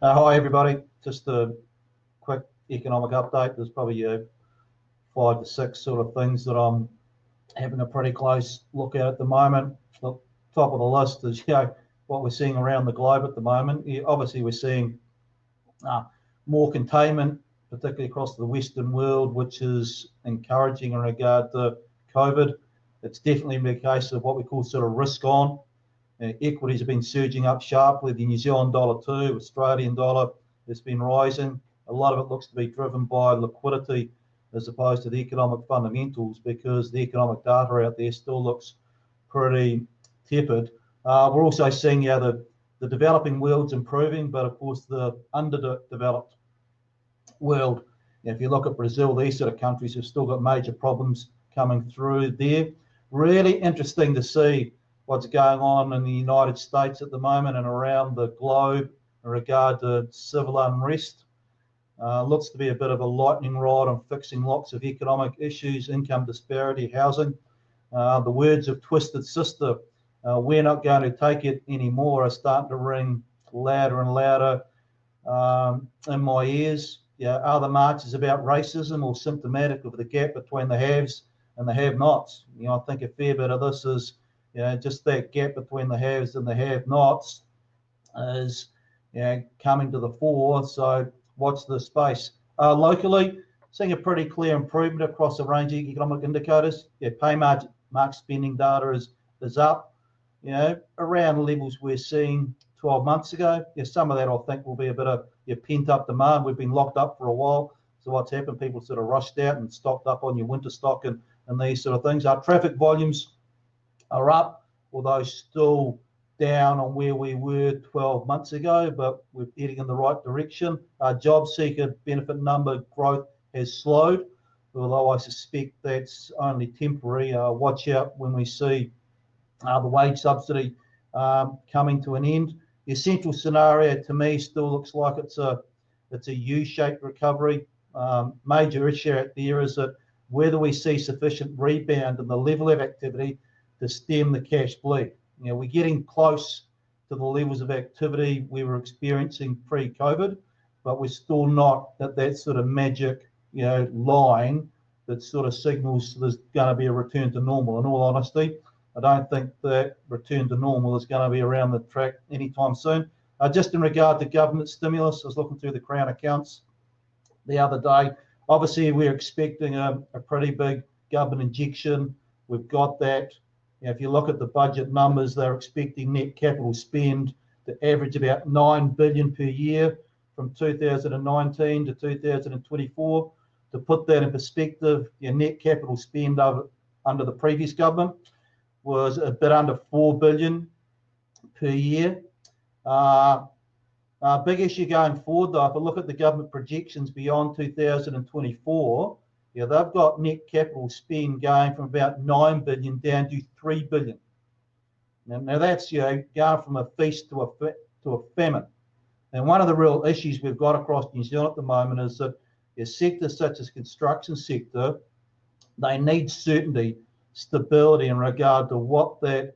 Hi everybody, just a quick economic update. There's probably 5 to 6 sort of things that I'm having a pretty close look at the moment. The top of the list is what we're seeing around the globe at the moment. Obviously we're seeing uh, more containment, particularly across the Western world, which is encouraging in regard to COVID. It's definitely been a case of what we call sort of risk on. Equities have been surging up sharply. The New Zealand dollar too, Australian dollar has been rising. A lot of it looks to be driven by liquidity as opposed to the economic fundamentals, because the economic data out there still looks pretty tepid. We're also seeing the developing world's improving, but of course the underdeveloped world, if you look at Brazil, these sort of countries have still got major problems coming through there. Really interesting to see what's going on in the United States at the moment and around the globe in regard to civil unrest. Looks to be a bit of a lightning rod on fixing lots of economic issues, income disparity, housing. The words of Twisted Sister, we're not going to take it anymore, are starting to ring louder and louder in my ears. Are the marches about racism or symptomatic of the gap between the haves and the have-nots? I think a fair bit of this is just that gap between the haves and the have-nots is coming to the fore. So watch this space. Locally, seeing a pretty clear improvement across a range of economic indicators. Pay mark spending data is up, around levels we're seeing 12 months ago. Some of that I think will be a bit of pent up demand. We've been locked up for a while. So what's happened? People sort of rushed out and stocked up on your winter stock and these sort of things. Our traffic volumes are up, although still down on where we were 12 months ago, but we're heading in the right direction. Our job seeker benefit number growth has slowed, although I suspect that's only temporary. Watch out when we see the wage subsidy coming to an end. The essential scenario to me still looks like it's a U-shaped recovery. Major issue out there is that whether we see sufficient rebound in the level of activity to stem the cash bleed. We're getting close to the levels of activity we were experiencing pre-COVID, but we're still not at that sort of magic, line that sort of signals there's going to be a return to normal. In all honesty, I don't think that return to normal is going to be around the track anytime soon. Just in regard to government stimulus, I was looking through the Crown accounts the other day. Obviously, we're expecting a pretty big government injection. We've got that. If you look at the budget numbers, they're expecting net capital spend to average about $9 billion per year from 2019 to 2024. To put that in perspective, net capital spend under the previous government was a bit under $4 billion per year. Big issue going forward, though, if I look at the government projections beyond 2024, they've got net capital spend going from about $9 billion down to $3 billion. Now that's going from a feast to a famine. And one of the real issues we've got across New Zealand at the moment is that sectors such as construction sector, they need certainty, stability in regard to what that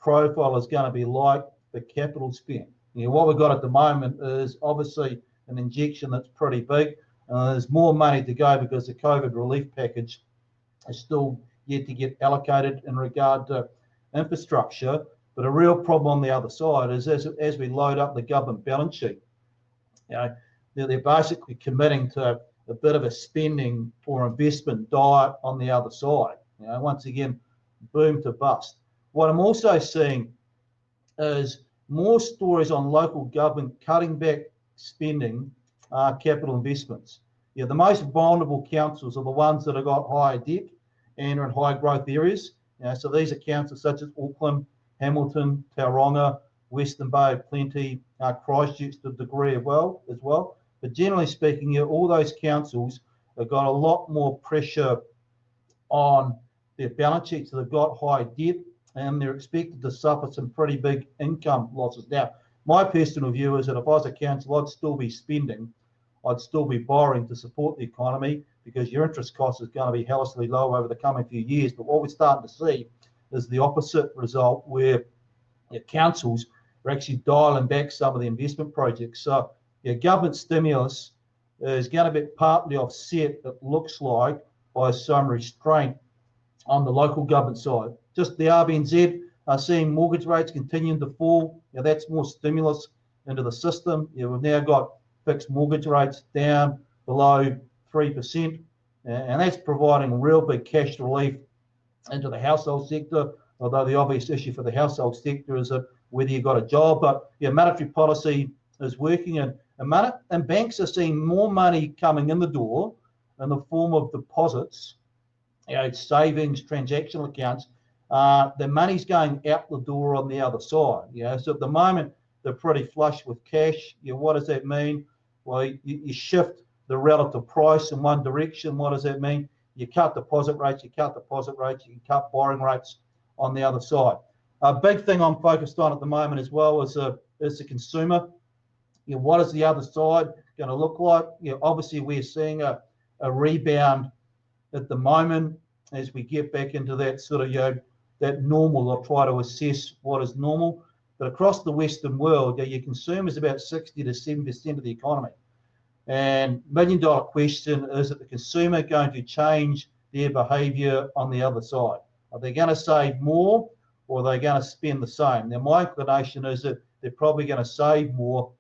profile is going to be like for capital spend. What we've got at the moment is obviously an injection that's pretty big. There's more money to go because the COVID relief package is still yet to get allocated in regard to infrastructure. But a real problem on the other side is as we load up the government balance sheet, they're basically committing to a bit of a spending or investment diet on the other side. Once again, boom to bust. What I'm also seeing is more stories on local government cutting back spending capital investments. The most vulnerable councils are the ones that have got higher debt and are in high growth areas. So these are councils such as Auckland, Hamilton, Tauranga, Western Bay, Plenty, Christchurch to a degree as well. But generally speaking, all those councils have got a lot more pressure on their balance sheets. So they've got high debt and they're expected to suffer some pretty big income losses. Now, my personal view is that if I was a council, I'd still be spending, I'd still be borrowing to support the economy, because your interest cost is going to be hellishly low over the coming few years. But what we're starting to see is the opposite result, where councils are actually dialing back some of the investment projects. So government stimulus is going to be partly offset, it looks like, by some restraint on the local government side. Just the RBNZ are seeing mortgage rates continuing to fall. That's more stimulus into the system. We've now got fixed mortgage rates down below 3%, and that's providing real big cash relief into the household sector, although the obvious issue for the household sector is whether you've got a job. But monetary policy is working, and banks are seeing more money coming in the door in the form of deposits, savings, transactional accounts. The money's going out the door on the other side. So at the moment, they're pretty flush with cash. What does that mean? Well, you shift the relative price in one direction. What does that mean? You cut deposit rates, you cut borrowing rates on the other side. A big thing I'm focused on at the moment as well is the consumer. What is the other side going to look like? Obviously we're seeing a rebound at the moment as we get back into that sort of that normal, or try to assess what is normal. But across the Western world, your consumer is about 60 to 70% of the economy. And million-dollar question is that the consumer going to change their behaviour on the other side? Are they going to save more, or are they going to spend the same? Now, my inclination is that they're probably going to save more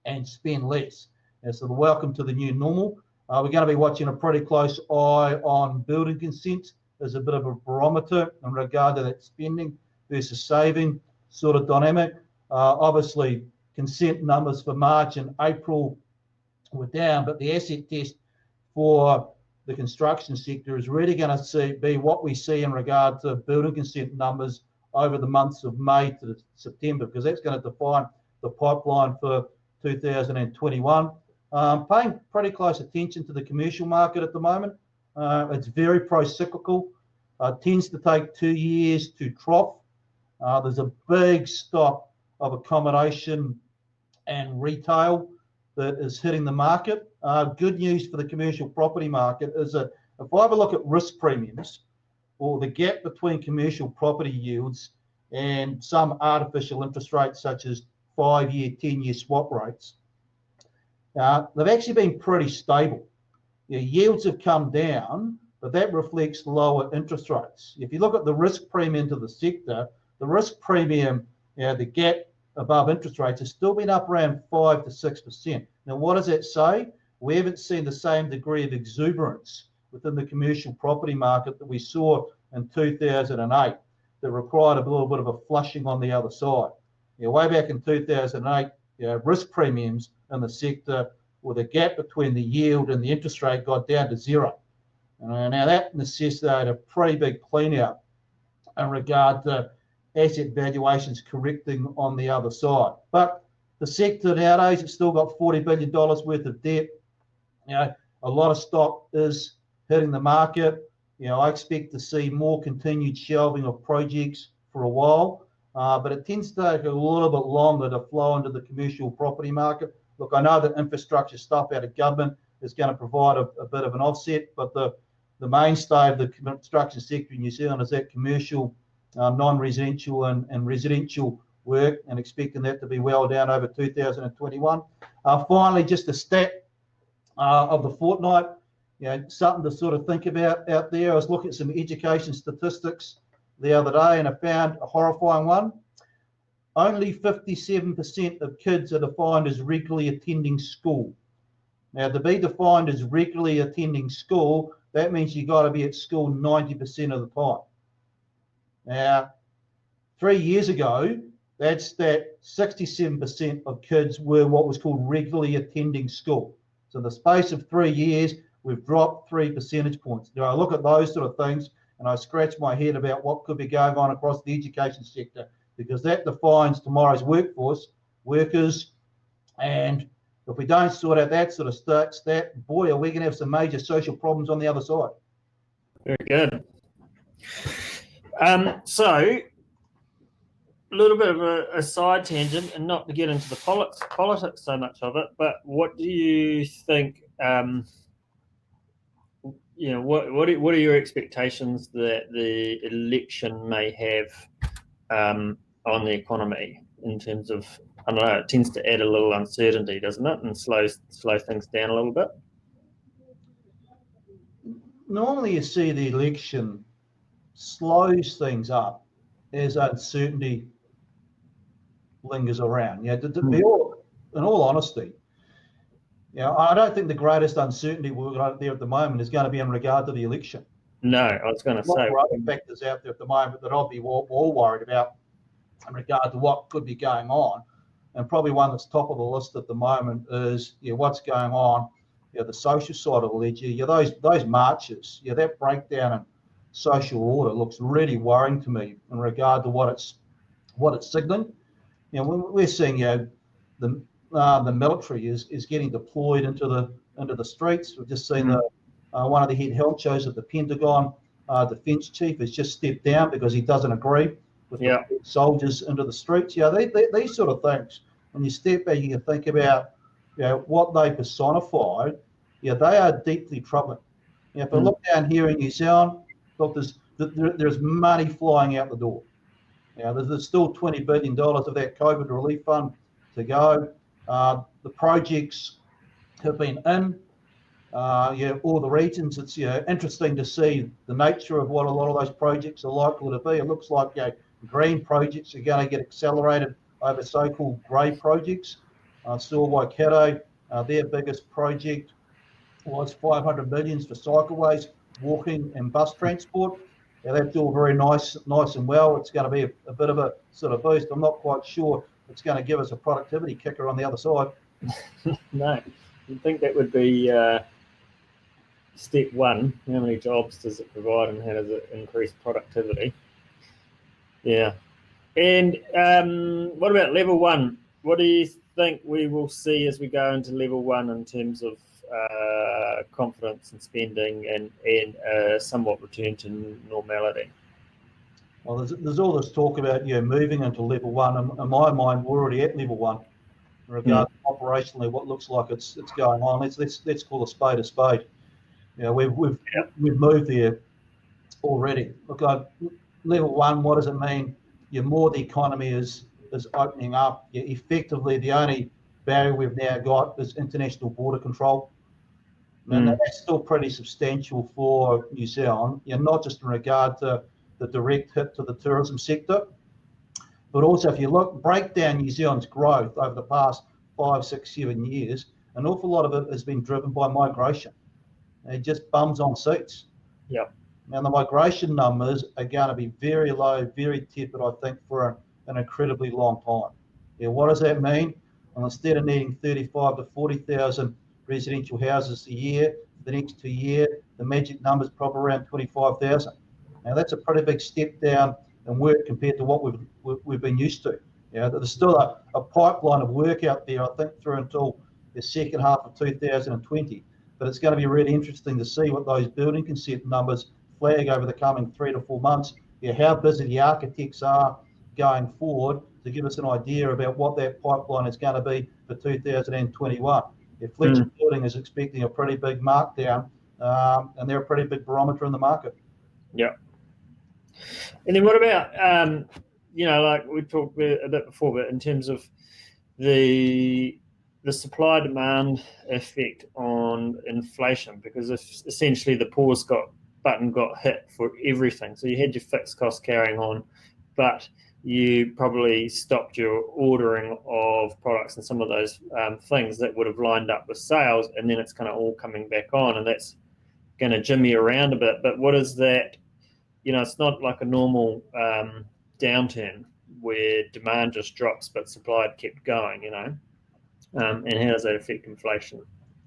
and spend less. And so welcome to the new normal. We're going to be watching a pretty close eye on building consent as a bit of a barometer in regard to that spending versus saving sort of dynamic. Obviously, consent numbers for March and April were down, but the asset test for the construction sector is really going to be what we see in regard to building consent numbers over the months of May to September, because that's going to define the pipeline for 2021. Paying pretty close attention to the commercial market at the moment. It's very pro-cyclical. Tends to take 2 years to trough. There's a big stock of accommodation and retail that is hitting the market. Good news for the commercial property market is that if I have a look at risk premiums, or the gap between commercial property yields and some artificial interest rates such as 5-year, 10-year swap rates, they've actually been pretty stable. Yields have come down, but that reflects lower interest rates. If you look at the risk premium to the sector, the risk premium, the gap above interest rates has still been up around 5 to 6%. Now, what does that say? We haven't seen the same degree of exuberance within the commercial property market that we saw in 2008 that required a little bit of a flushing on the other side. Way back in 2008, risk premiums in the sector, with the gap between the yield and the interest rate, got down to zero. Now that necessitated a pretty big clean out in regard to asset valuations correcting on the other side. But the sector nowadays, it's still got $40 billion worth of debt. A lot of stock is hitting the market. I expect to see more continued shelving of projects for a while, but it tends to take a little bit longer to flow into the commercial property market. Look, I know that infrastructure stuff out of government is going to provide a bit of an offset, but the mainstay of the construction sector in New Zealand is that commercial, non-residential and residential work, and expecting that to be well down over 2021. Finally, just a stat of the fortnight, something to sort of think about out there. I was looking at some education statistics the other day, and I found a horrifying one. Only 57% of kids are defined as regularly attending school. Now, to be defined as regularly attending school, that means you've got to be at school 90% of the time. Now, 3 years ago, that's that 67% of kids were what was called regularly attending school. So in the space of 3 years, we've dropped 3 percentage points. Now, I look at those sort of things and I scratch my head about what could be going on across the education sector, because that defines tomorrow's workforce, workers, and if we don't sort out that sort of stat, boy, are we going to have some major social problems on the other side. Very good. So, a little bit of a side tangent, and not to get into the politics so much of it, but what do you think? What are your expectations that the election may have on the economy? in terms of, I don't know, it tends to add a little uncertainty, doesn't it, and slow things down a little bit. Normally, you see the election slows things up as uncertainty lingers around. To be in all honesty, I don't think the greatest uncertainty we've got there at the moment is going to be in regard to the election. No, I was going to say. There are other factors out there at the moment that I'll be all worried about in regard to what could be going on. And probably one that's top of the list at the moment is what's going on, the social side of the ledger. Those marches, that breakdown in social order looks really worrying to me in regard to what it's signaling. We're seeing the military is getting deployed into the streets. We've just seen one of the head honchos at the Pentagon, defense chief, has just stepped down because he doesn't agree with the soldiers into the streets. These sort of things, when you step back, you can think about what they personified. They are deeply troubling. If I look down here in New Zealand, look, there's money flying out the door. There's still $20 billion of that COVID relief fund to go. The projects have been in all the regions. It's interesting to see the nature of what a lot of those projects are likely to be. It looks like green projects are going to get accelerated over so-called grey projects. Saw Waikato, their biggest project was 500 million for cycleways, walking and bus transport. That's all very nice and well. It's going to be a bit of a sort of boost. I'm not quite sure it's going to give us a productivity kicker on the other side. No, you'd think that would be step one. How many jobs does it provide and how does it increase productivity? Yeah. And what about level one? What do you think we will see as we go into level one in terms of confidence and spending and somewhat return to normality? Well, there's all this talk about moving into level one. In my mind, we're already at level one in regard to operationally what looks like it's going on. Let's call a spade a spade. We've moved there already. Look, level one, what does it mean? More the economy is opening up. Effectively, the only barrier we've now got is international border control. And that's still pretty substantial for New Zealand, not just in regard to the direct hit to the tourism sector, but also if you break down New Zealand's growth over the past 5, 6, 7 years, an awful lot of it has been driven by migration. It just bums on seats. Yeah. Now the migration numbers are going to be very low, very tepid, I think, for an incredibly long time. What does that mean? Well, instead of needing 35 to 40,000 residential houses a year for the next 2 years, the magic number is probably around 25,000. Now that's a pretty big step down in work compared to what we've been used to. There's still a pipeline of work out there, I think, through until the second half of 2020. But it's going to be really interesting to see what those building consent numbers flag over the coming 3 to 4 months. How busy the architects are going forward to give us an idea about what that pipeline is going to be for 2021. Fletcher Building is expecting a pretty big markdown, and they're a pretty big barometer in the market. Yeah. And then what about, like we talked a bit before, but in terms of the supply-demand effect on inflation, because if essentially the pause button got hit for everything. So you had your fixed costs carrying on, but you probably stopped your ordering of products and some of those things that would have lined up with sales, and then it's kind of all coming back on, and that's going to jimmy around a bit. But what is that? It's not like a normal downturn where demand just drops but supply kept going, and how does that affect inflation?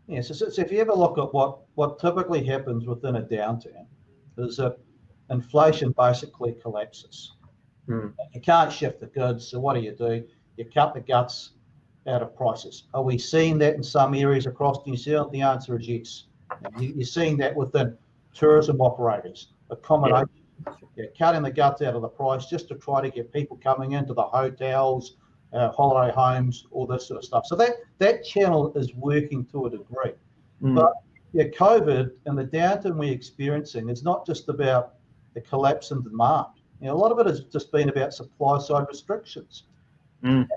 Yeah, so if you ever look at what typically happens within a downturn is that inflation basically collapses. You can't shift the goods, so what do? You cut the guts out of prices. Are we seeing that in some areas across New Zealand? The answer is yes. You're seeing that within tourism operators, accommodation. You're cutting the guts out of the price just to try to get people coming into the hotels, holiday homes, all this sort of stuff. So that channel is working to a degree. But COVID and the downturn we're experiencing is not just about the collapse in demand. A lot of it has just been about supply side restrictions. Mm.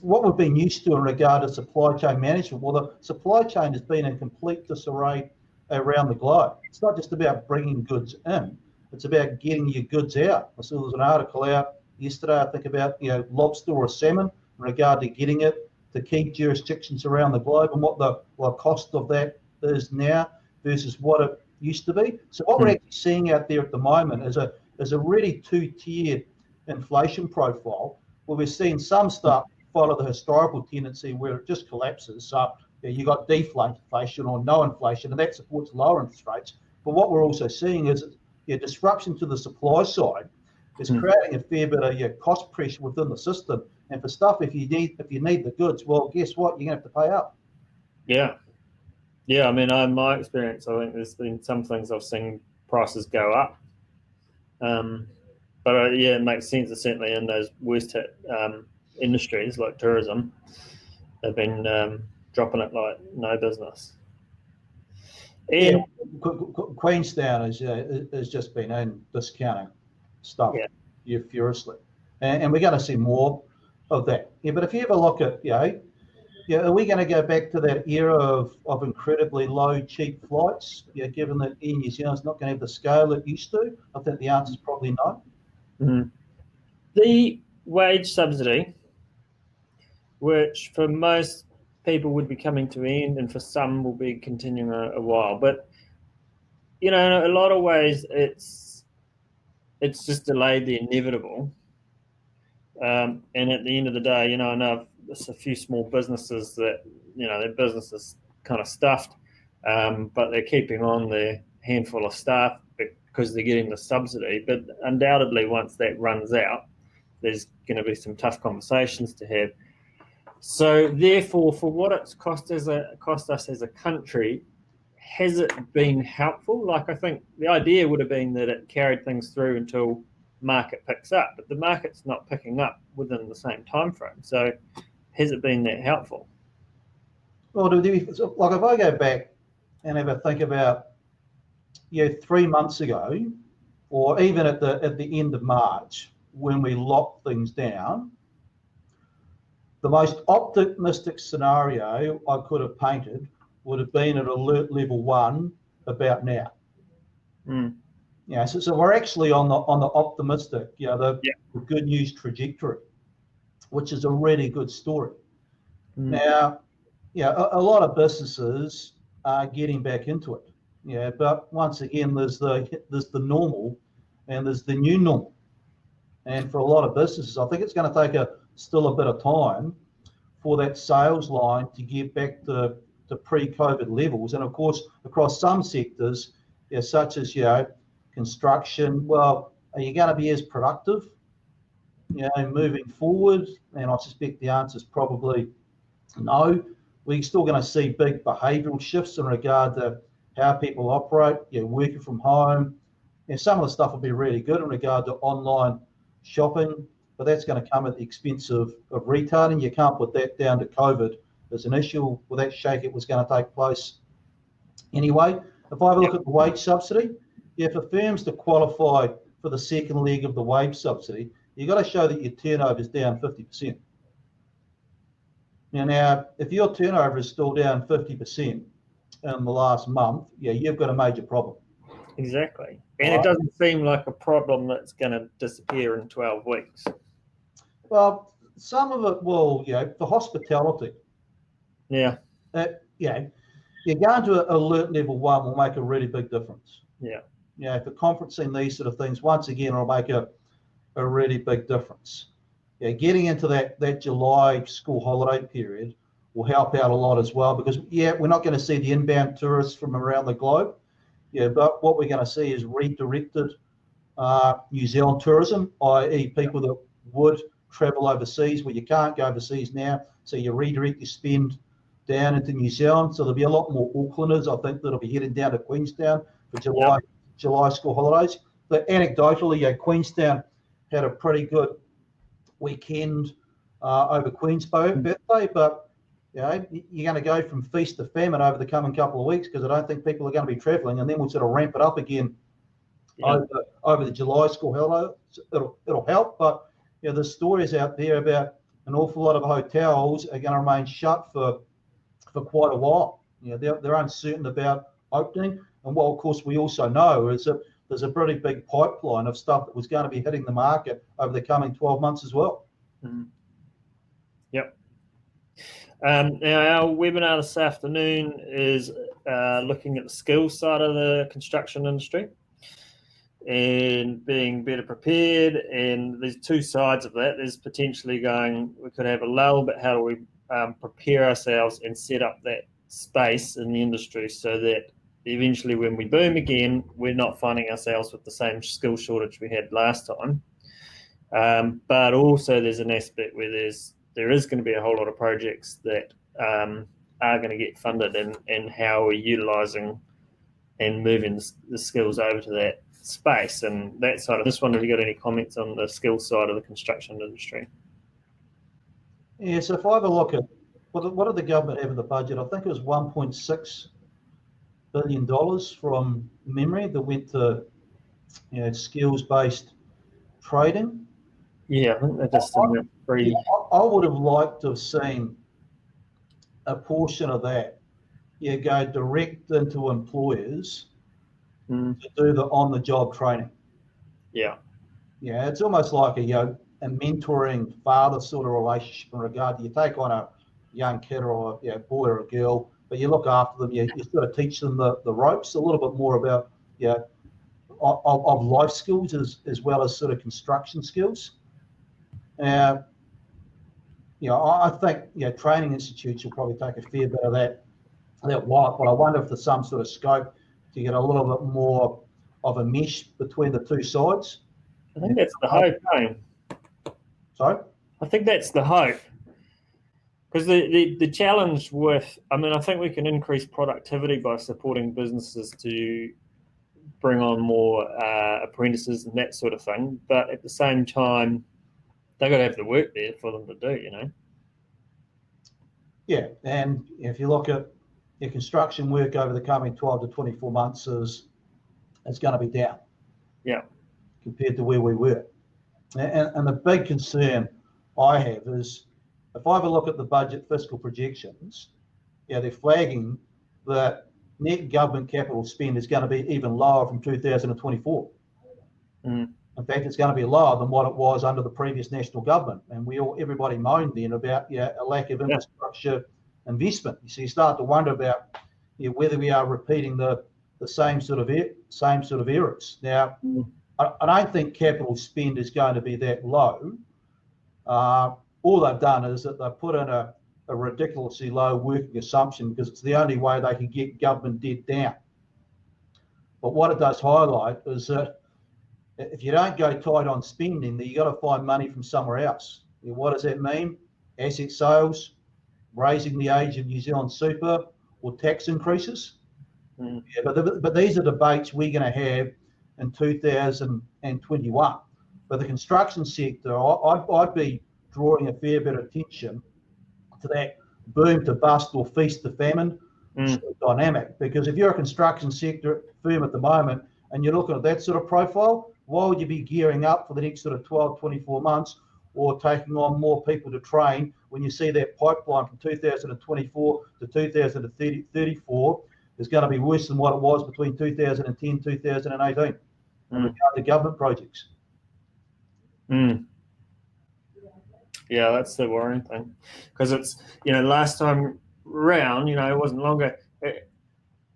What we've been used to in regard to supply chain management, well, the supply chain has been in complete disarray around the globe. It's not just about bringing goods in, it's about getting your goods out. I saw there was an article out yesterday, I think, about lobster or salmon in regard to getting it to key jurisdictions around the globe and what the cost of that is now versus what it used to be. So what we're actually seeing out there at the moment is a really two-tiered inflation profile, where we're seeing some stuff follow the historical tendency where it just collapses. So you got deflation or no inflation, and that supports lower interest rates. But what we're also seeing is disruption to the supply side is creating a fair bit of cost pressure within the system. And for stuff, if you need the goods, well, guess what? You're going to have to pay up. Yeah. I mean, in my experience, I think there's been some things I've seen prices go up. But it makes sense that certainly in those worst hit industries like tourism, they've been dropping it like no business. And Queenstown has just been in discounting stuff furiously, and we're going to see more of that. But if you ever look at, are we going to go back to that era of incredibly low, cheap flights? Given that Air New Zealand's not going to have the scale it used to, I think the answer is probably no. Mm-hmm. The wage subsidy, which for most people would be coming to an end, and for some will be continuing a while. But in a lot of ways, it's just delayed the inevitable. And at the end of the day, I know there's a few small businesses that their business is kind of stuffed, but they're keeping on their handful of staff because they're getting the subsidy. But undoubtedly, once that runs out, there's going to be some tough conversations to have. So therefore, for what it's cost us as a country, has it been helpful? Like, I think the idea would have been that it carried things through until market picks up, but the market's not picking up within the same time frame. So has it been that helpful? Well, like if I go back and have a think about 3 months ago, or even at the end of March when we locked things down, the most optimistic scenario I could have painted would have been at alert level 1 about now. So we're actually on the optimistic, the good news trajectory, which is a really good story. Now, a lot of businesses are getting back into it. But once again, there's the normal and there's the new normal. And for a lot of businesses, I think it's going to take still a bit of time for that sales line to get back to pre-COVID levels. And of course, across some sectors, such as construction, well, are you going to be as productive moving forward? And I suspect the answer is probably no. We're still going to see big behavioural shifts in regard to how people operate, working from home. Some of the stuff will be really good in regard to online shopping, but that's going to come at the expense of retailing. You can't put that down to COVID as an issue. Well, that shake it was going to take place anyway. If I have a look at the wage subsidy, for firms to qualify for the second leg of the wage subsidy, you've got to show that your turnover is down 50%. Now, if your turnover is still down 50% in the last month, you've got a major problem. Exactly. And it doesn't seem like a problem that's going to disappear in 12 weeks. Well, some of it will, for hospitality. Yeah. You're going to alert level 1 will make a really big difference. For conferencing, these sort of things, once again, it'll make a really big difference. Getting into that July school holiday period will help out a lot as well, because we're not going to see the inbound tourists from around the globe. But what we're going to see is redirected New Zealand tourism, i.e. people that would travel overseas where you can't go overseas now. So you redirect your spend down into New Zealand. So there'll be a lot more Aucklanders, I think, that'll be heading down to Queenstown for July school holidays. But anecdotally, Queenstown had a pretty good weekend over Queen's birthday, but you're going to go from feast to famine over the coming couple of weeks, because I don't think people are going to be travelling, and then we'll sort of ramp it up again over the July school holiday. It'll help, but there's stories out there about an awful lot of hotels are going to remain shut for quite a while. They're uncertain about opening. And what, of course, we also know is that there's a pretty big pipeline of stuff that was going to be hitting the market over the coming 12 months as well. Mm. Yep. Now, our webinar this afternoon is looking at the skills side of the construction industry and being better prepared. And there's two sides of that. There's potentially we could have a lull, but how do we prepare ourselves and set up that space in the industry so that eventually when we boom again, we're not finding ourselves with the same skill shortage we had last time. But also there's an aspect where there is going to be a whole lot of projects that are going to get funded, and how we're utilising and moving the skills over to that space and that side. I just wonder if you got any comments on the skills side of the construction industry. Yeah, so if I have a look at what did the government have in the budget? I think it was $1.6 billion from memory that went to skills-based trading. Yeah, I think they're just in the free. I would have liked to have seen a portion of that go direct into employers to do the on-the-job training. Yeah. Yeah, it's almost like a mentoring father sort of relationship in regard to you take on a young kid or a boy or a girl, but you look after them, you sort of teach them the ropes, a little bit more about of life skills as well as sort of construction skills. I think training institutes will probably take a fair bit of that while, but I wonder if there's some sort of scope to get a little bit more of a mesh between the two sides. I think that's the hope, eh? Sorry? I think that's the hope. Because the challenge with, I think we can increase productivity by supporting businesses to bring on more apprentices and that sort of thing. But at the same time, they've got to have the work there for them to do, Yeah, and if you look at your construction work over the coming 12 to 24 months is going to be down. Yeah. Compared to where we were. And the big concern I have is if I have a look at the budget fiscal projections, they're flagging that net government capital spend is going to be even lower from 2024. In fact, it's going to be lower than what it was under the previous national government. And everybody moaned then about a lack of infrastructure investment. So you start to wonder about whether we are repeating the same sort of errors. Now, I don't think capital spend is going to be that low. All they've done is that they've put in a ridiculously low working assumption because it's the only way they can get government debt down. But what it does highlight is that if you don't go tight on spending, then you've got to find money from somewhere else. What does that mean? Asset sales, raising the age of New Zealand super, or tax increases. But these are debates we're going to have in 2021. But the construction sector, I'd be drawing a fair bit of attention to that boom to bust or feast to famine dynamic. Because if you're a construction sector firm at the moment and you're looking at that sort of profile, why would you be gearing up for the next sort of 12, 24 months or taking on more people to train when you see that pipeline from 2024 to 2034 is going to be worse than what it was between 2010 and 2018 in regard to government projects? Yeah, that's the worrying thing. Because it's, last time round, it wasn't longer.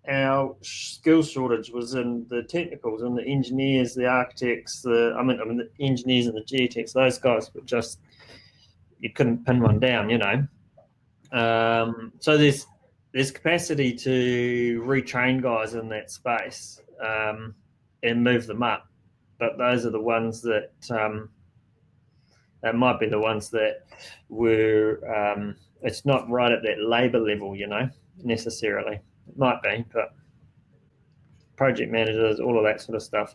Our skills shortage was in the technicals and the engineers, the architects, the engineers and the geotechs. Those guys were just, you couldn't pin one down, So there's capacity to retrain guys in that space and move them up. But those are the ones that might be the ones that were, it's not right at that labour level, necessarily. It might be, but project managers, all of that sort of stuff.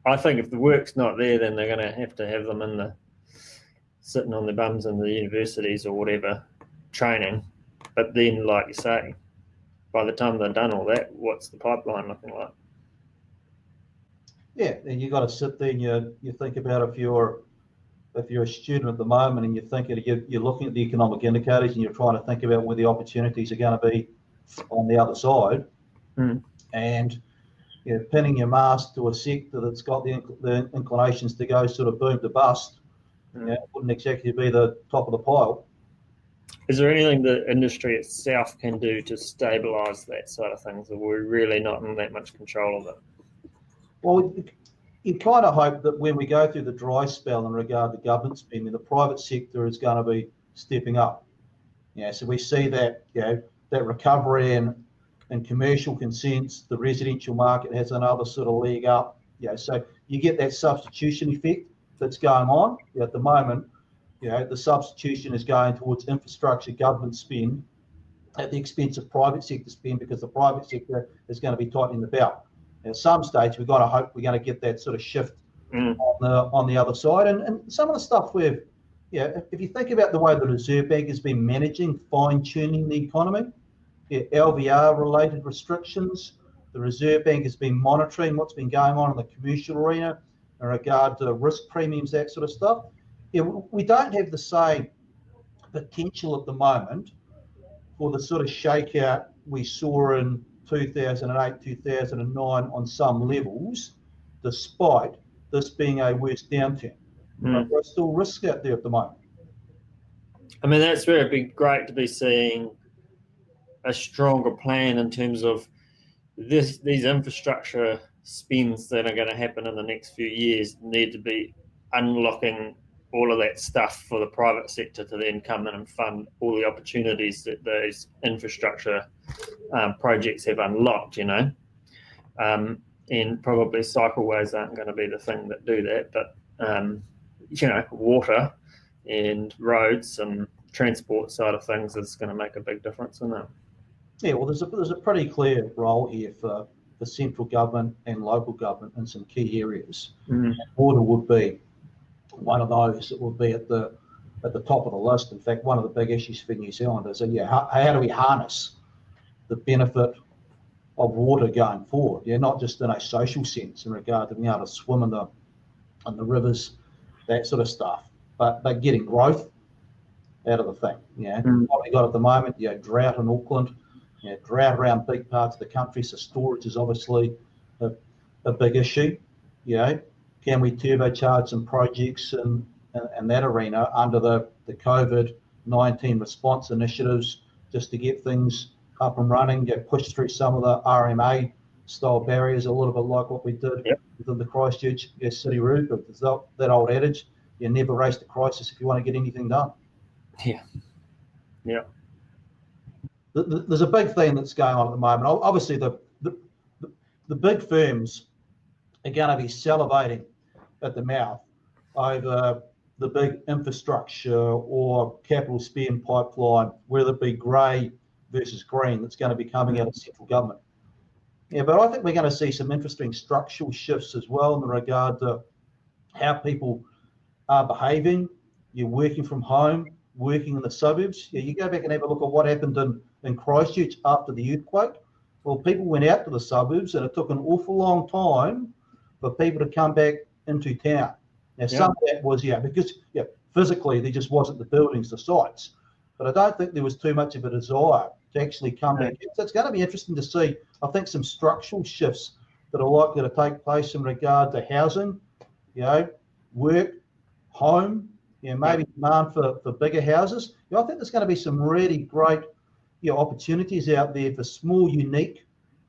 I think if the work's not there, then they're going to have them sitting on their bums in the universities or whatever, training. But then, like you say, by the time they've done all that, what's the pipeline looking like? Yeah, and you got to sit there and you think about if you're if you're a student at the moment and you're looking at the economic indicators and you're trying to think about where the opportunities are going to be on the other side, and pinning your mast to a sector that's got the inclinations to go sort of boom to bust, wouldn't exactly be the top of the pile. Is there anything the industry itself can do to stabilise that side of things, or we're really not in that much control of it? Well, you kind of hope that when we go through the dry spell in regard to government spending, the private sector is going to be stepping up. So we see that that recovery in commercial consents, the residential market has another sort of leg up. So you get that substitution effect that's going on. At the moment, the substitution is going towards infrastructure government spend at the expense of private sector spend, because the private sector is going to be tightening the belt. At some stage, we've got to hope we're going to get that sort of shift on the other side. And some of the stuff if you think about the way the Reserve Bank has been managing, fine-tuning the economy, LVR-related restrictions, the Reserve Bank has been monitoring what's been going on in the commercial arena in regard to risk premiums, that sort of stuff. We don't have the same potential at the moment for the sort of shakeout we saw in 2008, 2009 on some levels, despite this being a worse downturn. But there are still risks out there at the moment. I mean, that's where it'd be great to be seeing a stronger plan in terms of these infrastructure spends that are going to happen in the next few years need to be unlocking all of that stuff for the private sector to then come in and fund all the opportunities that those infrastructure projects have unlocked, and probably cycleways aren't going to be the thing that do that, but water and roads and transport side of things is going to make a big difference in that. Yeah, well, there's a pretty clear role here for the central government and local government in some key areas. Water would be one of those that would be at the top of the list. In fact, one of the big issues for New Zealand is how do we harness the benefit of water going forward? Not just in a social sense in regard to being able to swim in the rivers, that sort of stuff, but getting growth out of the thing. What we got at the moment, drought in Auckland, drought around big parts of the country, so storage is obviously a big issue. Can we turbocharge some projects in that arena under the COVID-19 response initiatives just to get things up and running, push through some of the RMA style barriers, a little bit like what we did within the Christchurch city route. There's that old adage, you never race to crisis if you want to get anything done. Yeah. There's a big theme that's going on at the moment. Obviously, the big firms are going to be salivating at the mouth over the big infrastructure or capital spend pipeline, whether it be grey versus green, that's going to be coming out of central government. But I think we're going to see some interesting structural shifts as well in regard to how people are behaving. You're working from home, working in the suburbs. You go back and have a look at what happened in Christchurch after the earthquake. Well, people went out to the suburbs, and it took an awful long time for people to come back into town. Now, some of that was, because physically there just wasn't the buildings, the sites. But I don't think there was too much of a desire to actually come back in. So it's going to be interesting to see, I think, some structural shifts that are likely to take place in regard to housing, work, home, maybe demand for bigger houses. I think there's going to be some really great opportunities out there for small, unique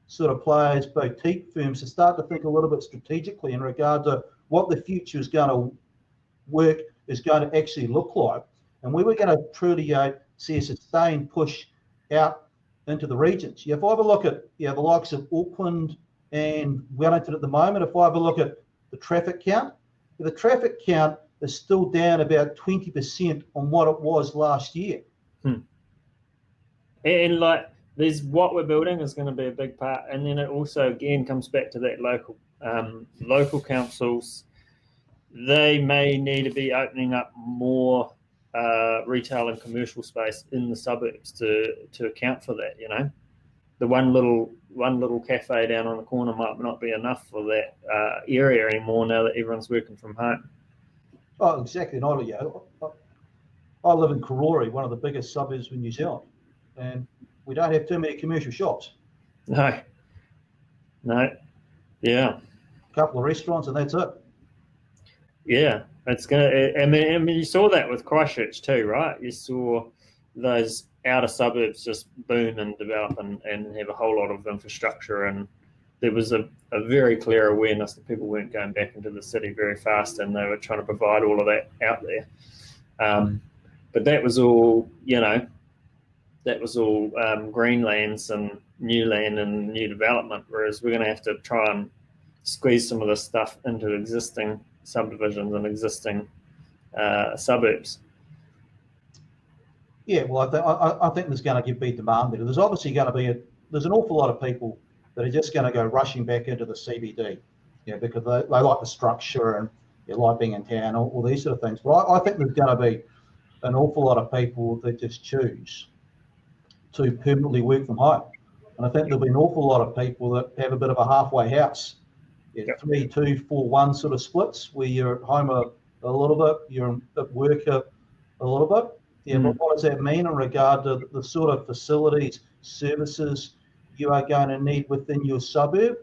sort of players, boutique firms, to start to think a little bit strategically in regard to what the future is going to work, is going to actually look like. And we were going to truly see a sustained push out into the regions. If I have a look at the likes of Auckland and Wellington at the moment, if I have a look at the traffic count, the traffic count is still down about 20% on what it was last year. And there's what we're building is going to be a big part, and then it also again comes back to that local councils. They may need to be opening up more retail and commercial space in the suburbs to account for that. The one little cafe down on the corner might not be enough for that area anymore now that everyone's working from home. Oh, exactly. And I live in Karori, one of the biggest suburbs in New Zealand, and we don't have too many commercial shops. No, no, yeah, A couple of restaurants, and that's it. yeah. It's gonna. I mean, you saw that with Christchurch too, right? You saw those outer suburbs just boom and develop and have a whole lot of infrastructure, and there was a very clear awareness that people weren't going back into the city very fast, and they were trying to provide all of that out there. But that was all, that was all greenlands and new land and new development, whereas we're going to have to try and squeeze some of this stuff into existing subdivisions and existing suburbs. Yeah, well, I think there's going to be demand there. There's obviously going to be there's an awful lot of people that are just going to go rushing back into the CBD, because they like the structure and they like being in town, all these sort of things. But I think there's going to be an awful lot of people that just choose to permanently work from home. And I think there'll be an awful lot of people that have a bit of a halfway house. Yep. 3, 2, 4, 1 sort of splits where you're at home a little bit, you're at work a little bit. Yeah, but what does that mean in regard to the sort of facilities, services you are going to need within your suburb?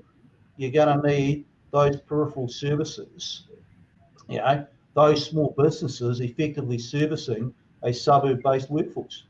You're going to need those peripheral services, those small businesses effectively servicing a suburb-based workforce.